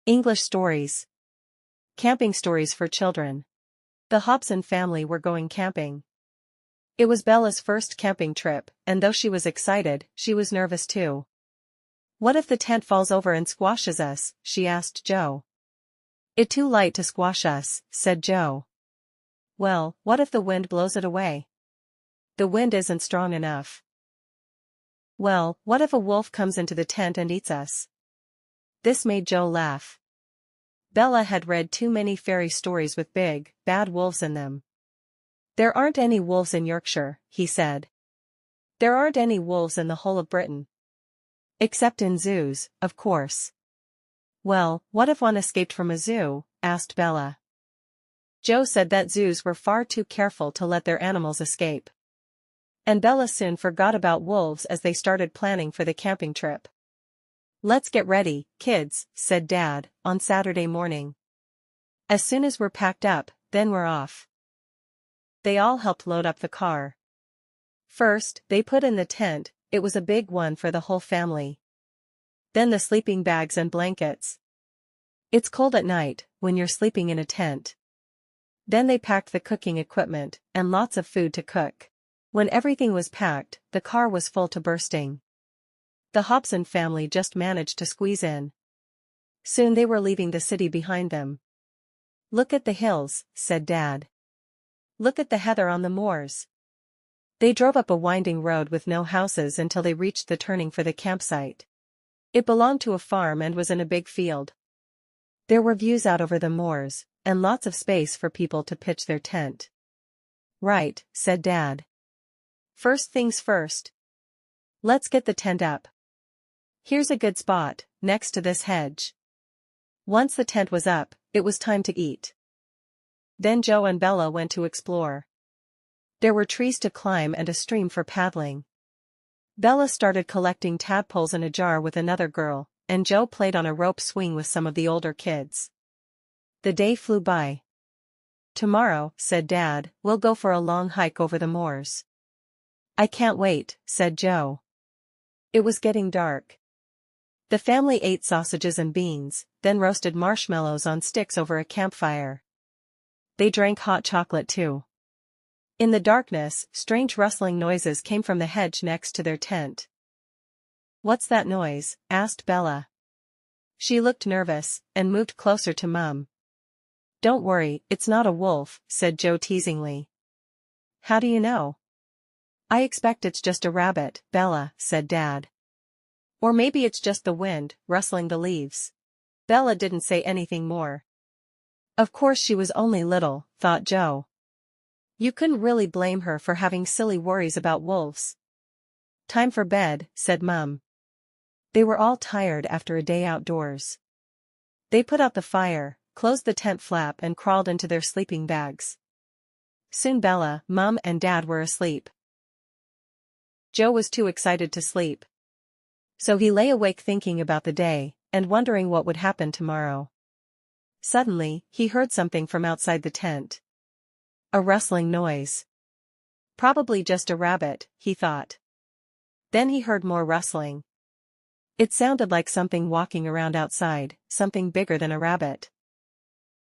English stories. Camping stories for children. The Hobson family were going camping. It was Bella's first camping trip, and though she was excited, she was nervous too. "What if the tent falls over and squashes us?" she asked Joe. "It's too light to squash us," said Joe. "Well, what if the wind blows it away?" "The wind isn't strong enough." "Well, what if a wolf comes into the tent and eats us?" This made Joe laugh. Bella had read too many fairy stories with big, bad wolves in them. "There aren't any wolves in Yorkshire," he said. "There aren't any wolves in the whole of Britain. Except in zoos, of course." "Well, what if one escaped from a zoo?" asked Bella. Joe said that zoos were far too careful to let their animals escape. And Bella soon forgot about wolves as they started planning for the camping trip. "Let's get ready, kids," said Dad, on Saturday morning. "As soon as we're packed up, then we're off." They all helped load up the car. First, they put in the tent. It was a big one for the whole family. Then the sleeping bags and blankets. It's cold at night, when you're sleeping in a tent. Then they packed the cooking equipment, and lots of food to cook. When everything was packed, the car was full to bursting. The Hobson family just managed to squeeze in. Soon they were leaving the city behind them. "Look at the hills," said Dad. "Look at the heather on the moors." They drove up a winding road with no houses until they reached the turning for the campsite. It belonged to a farm and was in a big field. There were views out over the moors, and lots of space for people to pitch their tent. "Right," said Dad. "First things first. Let's get the tent up. Here's a good spot, next to this hedge." Once the tent was up, it was time to eat. Then Joe and Bella went to explore. There were trees to climb and a stream for paddling. Bella started collecting tadpoles in a jar with another girl, and Joe played on a rope swing with some of the older kids. The day flew by. "Tomorrow," said Dad, "we'll go for a long hike over the moors." "I can't wait," said Joe. It was getting dark. The family ate sausages and beans, then roasted marshmallows on sticks over a campfire. They drank hot chocolate too. In the darkness, strange rustling noises came from the hedge next to their tent. "What's that noise?" asked Bella. She looked nervous, and moved closer to Mum. "Don't worry, it's not a wolf," said Joe teasingly. "How do you know?" "I expect it's just a rabbit, Bella," said Dad. "Or maybe it's just the wind, rustling the leaves." Bella didn't say anything more. Of course she was only little, thought Joe. You couldn't really blame her for having silly worries about wolves. "Time for bed," said Mum. They were all tired after a day outdoors. They put out the fire, closed the tent flap and crawled into their sleeping bags. Soon Bella, Mum and Dad were asleep. Joe was too excited to sleep. So he lay awake thinking about the day, and wondering what would happen tomorrow. Suddenly, he heard something from outside the tent. A rustling noise. Probably just a rabbit, he thought. Then he heard more rustling. It sounded like something walking around outside, something bigger than a rabbit.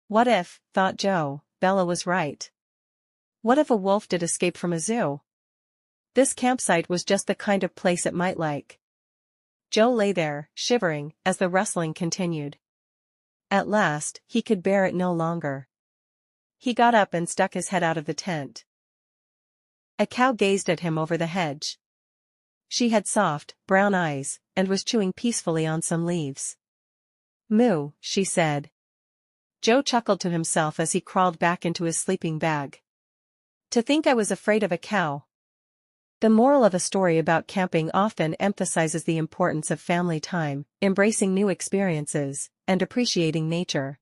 What if, thought Joe, Bella was right? What if a wolf did escape from a zoo? This campsite was just the kind of place it might like. Joe lay there, shivering, as the rustling continued. At last, he could bear it no longer. He got up and stuck his head out of the tent. A cow gazed at him over the hedge. She had soft, brown eyes, and was chewing peacefully on some leaves. "Moo," she said. Joe chuckled to himself as he crawled back into his sleeping bag. To think I was afraid of a cow. The moral of a story about camping often emphasizes the importance of family time, embracing new experiences, and appreciating nature.